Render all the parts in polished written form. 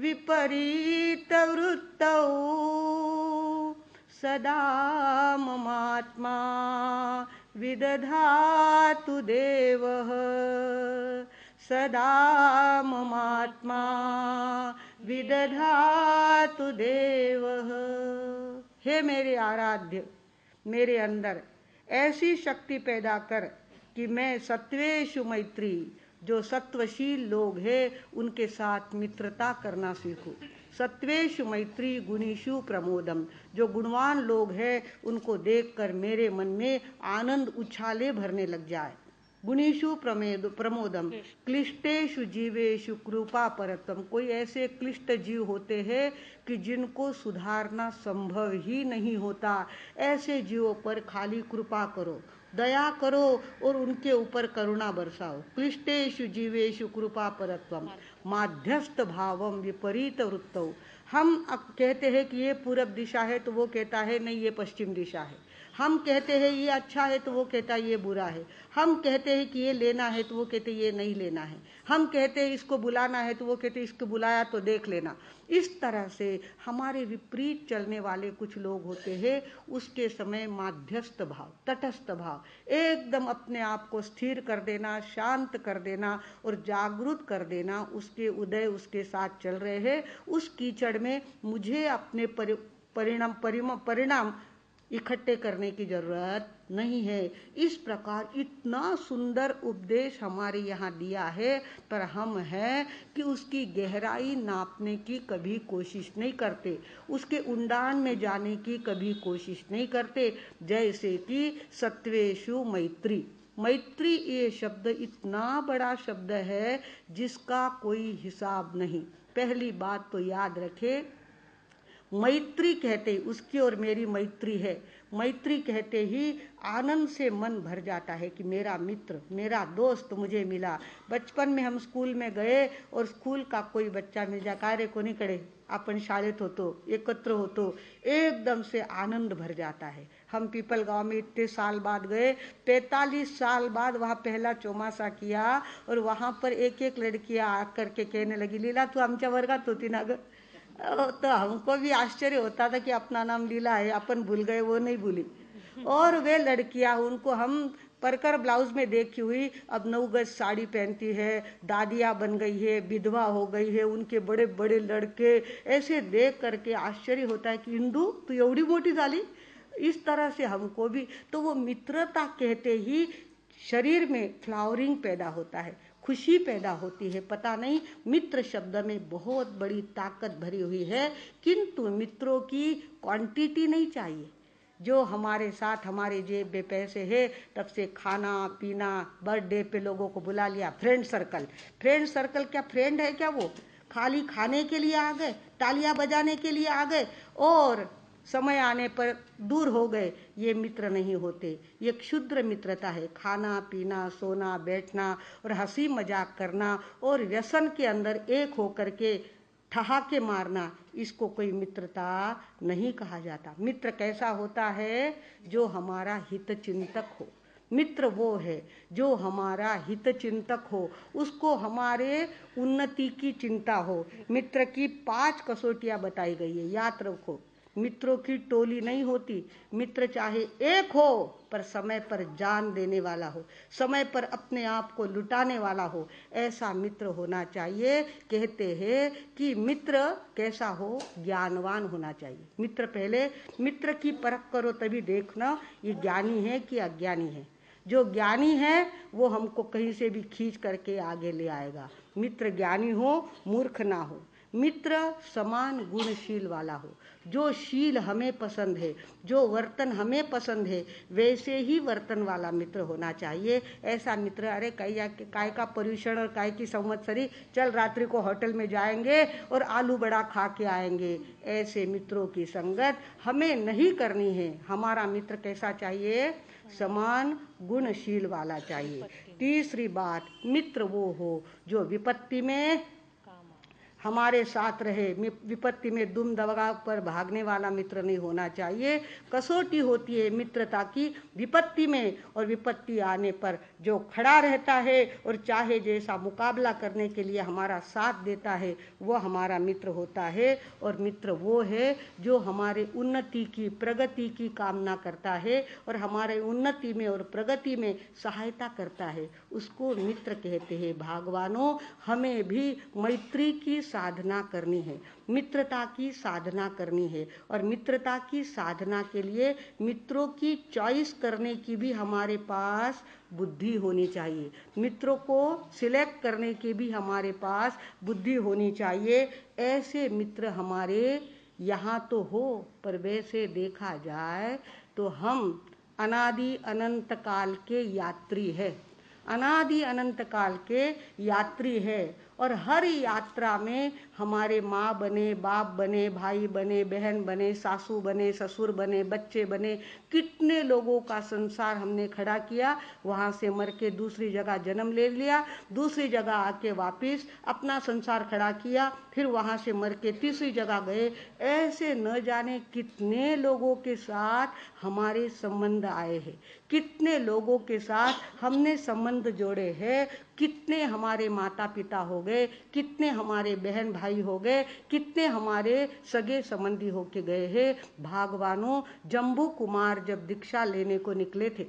विपरीत वृत्तौ सदा ममात्मा विदधातु देवः सदा ममात्मा विदधातु देवः। हे मेरे आराध्य, मेरे अंदर ऐसी शक्ति पैदा कर कि मैं सत्वेषु मैत्री, जो सत्वशील लोग हैं उनके साथ मित्रता करना सीखूं। सत्वेषु मैत्री गुणीषु प्रमोदम, जो गुणवान लोग हैं उनको देखकर मेरे मन में आनंद उछाले भरने लग जाए। गुणीषु प्रमोदम क्लिष्टेषु जीवेषु कृपा परतम, कोई ऐसे क्लिष्ट जीव होते हैं कि जिनको सुधारना संभव ही नहीं होता, ऐसे जीवों पर खाली कृपा करो, दया करो और उनके ऊपर करुणा बरसाओ। क्लिष्टेषु जीवेषु कृपा परत्वम माध्यस्थ भावम विपरीत वृत्तौ। हम कहते हैं कि ये पूरब दिशा है तो वो कहता है नहीं ये पश्चिम दिशा है। हम कहते हैं ये अच्छा है तो वो कहता है ये बुरा है। हम कहते हैं कि ये लेना है तो वो कहते हैं ये नहीं लेना है। हम कहते हैं इसको बुलाना है तो वो कहते हैं इसको बुलाया तो देख लेना। इस तरह से हमारे विपरीत चलने वाले कुछ लोग होते हैं। उसके समय माध्यस्थ भाव, तटस्थ भाव, एकदम अपने आप को स्थिर कर देना, शांत कर देना और जागरूक कर देना। उसके उदय उसके साथ चल रहे हैं। उस कीचड़ में मुझे अपने परिणाम इकट्ठे करने की जरूरत नहीं है। इस प्रकार इतना सुंदर उपदेश हमारे यहाँ दिया है, पर हम हैं कि उसकी गहराई नापने की कभी कोशिश नहीं करते, उसके ऊंडान में जाने की कभी कोशिश नहीं करते। जैसे कि सत्वेषु मैत्री, मैत्री ये शब्द इतना बड़ा शब्द है जिसका कोई हिसाब नहीं। पहली बात तो याद रखे, मैत्री कहते उसकी और मेरी मैत्री है। मैत्री कहते ही आनंद से मन भर जाता है कि मेरा मित्र, मेरा दोस्त मुझे मिला। बचपन में हम स्कूल में गए और स्कूल का कोई बच्चा मिल जाए, कार्य कोणी कडे आपण शाळेत होतो, एकत्र होतो, एकदम से आनंद भर जाता है। हम पीपल गांव में इतने साल बाद गए, 45 साल बाद वहाँ पहला चौमासा किया और वहाँ पर एक एक लड़कियाँ आकर के कहने लगी, लीला तू आमच्या वर्गात होती ना ग। तो हमको भी आश्चर्य होता था कि अपना नाम लीला है, अपन भूल गए, वो नहीं भूली। और वे लड़कियां, उनको हम परकर ब्लाउज में देखी हुई, अब 9 गज साड़ी पहनती है, दादियाँ बन गई है, विधवा हो गई है, उनके बड़े बड़े लड़के, ऐसे देख करके आश्चर्य होता है कि इंदू तू एवढी मोटी झाली। इस तरह से हमको भी, तो वो मित्रता कहते ही शरीर में फ्लावरिंग पैदा होता है, खुशी पैदा होती है। पता नहीं मित्र शब्द में बहुत बड़ी ताकत भरी हुई है, किंतु मित्रों की क्वांटिटी नहीं चाहिए। जो हमारे साथ, हमारे जेब में पैसे है, तब से खाना पीना, बर्थडे पे लोगों को बुला लिया, फ्रेंड सर्कल। फ्रेंड सर्कल क्या फ्रेंड है क्या? वो खाली खाने के लिए आ गए, तालियां बजाने के लिए आ गए और समय आने पर दूर हो गए, ये मित्र नहीं होते। ये क्षुद्र मित्रता है। खाना पीना, सोना बैठना और हंसी मजाक करना और व्यसन के अंदर एक होकर के ठहाके मारना, इसको कोई मित्रता नहीं कहा जाता। मित्र कैसा होता है? जो हमारा हित चिंतक हो। मित्र वो है जो हमारा हित चिंतक हो, उसको हमारे उन्नति की चिंता हो। मित्र की 5 कसौटियां बताई गई है, याद रखो। मित्रों की टोली नहीं होती। मित्र चाहे एक हो पर समय पर जान देने वाला हो, समय पर अपने आप को लुटाने वाला हो, ऐसा मित्र होना चाहिए। कहते हैं कि मित्र कैसा हो? ज्ञानवान होना चाहिए। मित्र, पहले मित्र की परख करो, तभी देखना ये ज्ञानी है कि अज्ञानी है। जो ज्ञानी है वो हमको कहीं से भी खींच करके आगे ले आएगा। मित्र ज्ञानी हो, मूर्ख ना हो। मित्र समान गुणशील वाला हो। जो शील हमें पसंद है, जो वर्तन हमें पसंद है, वैसे ही वर्तन वाला मित्र होना चाहिए। ऐसा मित्र, अरे काय का पर्यूषण और काय की संवत्सरी, चल रात्रि को होटल में जाएंगे और आलू बड़ा खा के आएंगे, ऐसे मित्रों की संगत हमें नहीं करनी है। हमारा मित्र कैसा चाहिए? समान गुणशील वाला चाहिए। तीसरी बात, मित्र वो हो जो विपत्ति में हमारे साथ रहे। विपत्ति में दुम दबा पर भागने वाला मित्र नहीं होना चाहिए। कसौटी होती है मित्रता की विपत्ति में, और विपत्ति आने पर जो खड़ा रहता है और चाहे जैसा मुकाबला करने के लिए हमारा साथ देता है, वो हमारा मित्र होता है। और मित्र वो है जो हमारे उन्नति की, प्रगति की कामना करता है और हमारे उन्नति में और प्रगति में सहायता करता है, उसको मित्र कहते हैं। भगवानों, हमें भी मैत्री की साधना करनी है, मित्रता की साधना करनी है। और मित्रता की साधना के लिए मित्रों की चॉइस करने की भी हमारे पास बुद्धि होनी चाहिए। मित्रों को सिलेक्ट करने की भी हमारे पास बुद्धि होनी चाहिए। ऐसे मित्र हमारे यहाँ तो हो, पर वैसे देखा जाए तो हम अनादि अनंत काल के यात्री है, अनादि अनंत काल के यात्री है। और हर यात्रा में हमारे माँ बने, बाप बने, भाई बने, बहन बने, सासू बने, ससुर बने, बच्चे बने, कितने लोगों का संसार हमने खड़ा किया। वहाँ से मर के दूसरी जगह जन्म ले लिया, दूसरी जगह आके वापिस अपना संसार खड़ा किया, फिर वहाँ से मर के तीसरी जगह गए। ऐसे न जाने कितने लोगों के साथ हमारे संबंध आए हैं, कितने लोगों के साथ हमने संबंध जोड़े हैं। कितने हमारे माता पिता हो गए, कितने हमारे बहन भाई हो गए, कितने हमारे सगे संबंधी होके गए हैं। भगवानों, जम्बू कुमार जब दीक्षा लेने को निकले थे,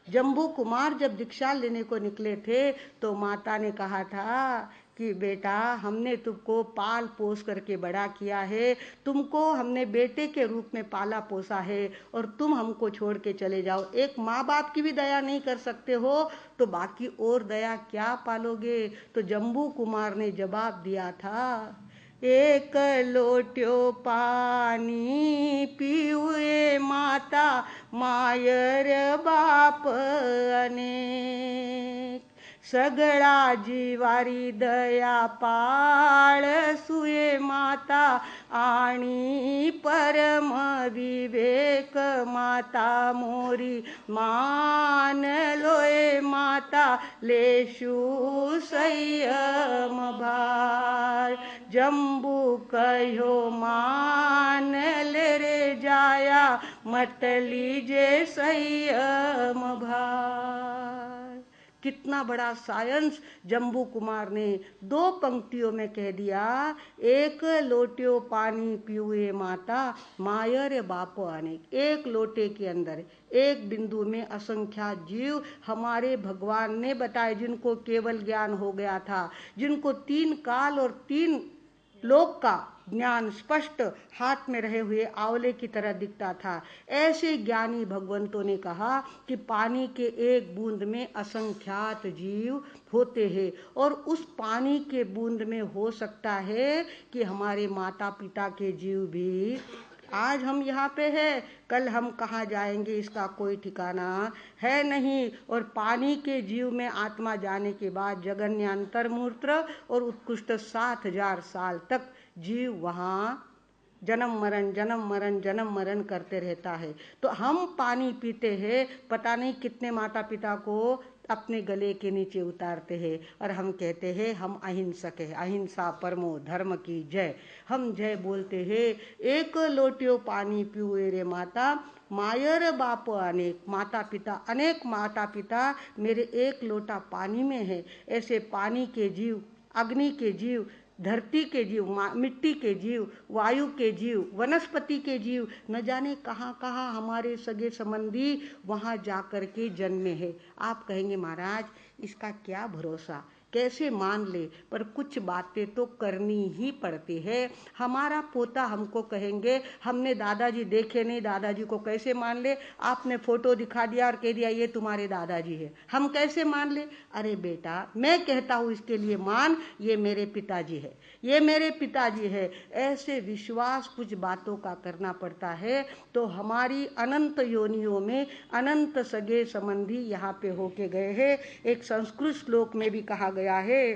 जम्बू कुमार जब दीक्षा लेने को निकले थे तो माता ने कहा था कि बेटा, हमने तुमको पाल पोस करके बड़ा किया है, तुमको हमने बेटे के रूप में पाला पोसा है, और तुम हमको छोड़ के चले जाओ। एक माँ बाप की भी दया नहीं कर सकते हो तो बाकी और दया क्या पालोगे। तो जम्बू कुमार ने जवाब दिया था, एक लोट्यो पानी पीवे माता, मायर बाप अनेक, सगळा जीवारी दया पाळ सुये माता, आणि परम विवेक माता मोरी, मान लोय माता लेशु संयम भार, जम्बू कहो मान ले रे जाया, मत लीजे संयम भार। कितना बड़ा साइंस जम्बू कुमार ने 2 पंक्तियों में कह दिया। एक लोट्यो पानी पीवे माता, मायर बाप अनेक। एक लोटे के अंदर, एक बिंदु में असंख्यात जीव हमारे भगवान ने बताए, जिनको केवल ज्ञान हो गया था, जिनको 3 काल और 3 लोक का ज्ञान स्पष्ट हाथ में रहे हुए आंवले की तरह दिखता था। ऐसे ज्ञानी भगवंतों ने कहा कि पानी के एक बूंद में असंख्यात जीव होते हैं, और उस पानी के बूंद में हो सकता है कि हमारे माता पिता के जीव भी। आज हम यहाँ पे हैं, कल हम कहाँ जाएंगे इसका कोई ठिकाना है नहीं। और पानी के जीव में आत्मा जाने के बाद जगन्यांतरमूत्र और उत्कृष्ट 7,000 साल तक जीव वहाँ जन्म मरण जन्म मरण जन्म मरण करते रहता है। तो हम पानी पीते हैं, पता नहीं कितने माता पिता को अपने गले के नीचे उतारते हैं, और हम कहते हैं हम अहिंसक है, अहिंसा परमो धर्म की जय। हम जय बोलते हैं। एक लोटियो पानी पीवे रे माता, मायर बाप अनेक, माता पिता अनेक माता पिता मेरे एक लोटा पानी में है। ऐसे पानी के जीव, अग्नि के जीव, धरती के जीव, मिट्टी के जीव, वायु के जीव, वनस्पति के जीव, न जाने कहाँ कहाँ हमारे सगे संबंधी वहाँ जा कर के जन्मे हैं। आप कहेंगे महाराज इसका क्या भरोसा, कैसे मान ले, पर कुछ बातें तो करनी ही पड़ती है। हमारा पोता हमको कहेंगे हमने दादाजी देखे नहीं, दादाजी को कैसे मान ले। आपने फोटो दिखा दिया और कह दिया ये तुम्हारे दादाजी है, हम कैसे मान ले। अरे बेटा, मैं कहता हूँ इसके लिए मान, ये मेरे पिताजी है, ये मेरे पिताजी है। ऐसे विश्वास कुछ बातों का करना पड़ता है। तो हमारी अनंत योनियों में अनंत सगे संबंधी यहाँ पे होके गए हैं। एक संस्कृत श्लोक में भी कहा गया है,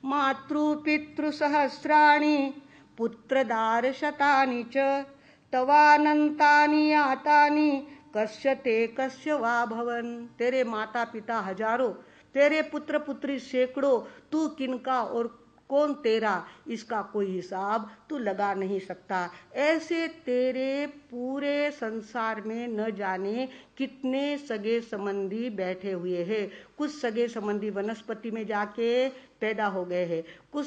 मातृ पितृ सहस्राणि पुत्रदार शतानि च, तवानंतानि आतानि कस्य ते कस्य वा भवन। तेरे माता पिता हजारों, तेरे पुत्र पुत्री सैकड़ों, तू किनका और कौन तेरा, इसका कोई हिसाब तू लगा नहीं सकता। ऐसे तेरे पूरे संसार में न जाने कितने सगे संबंधी बैठे हुए हैं। कुछ सगे संबंधी वनस्पति में जाके पैदा हो गए हैं, कुछ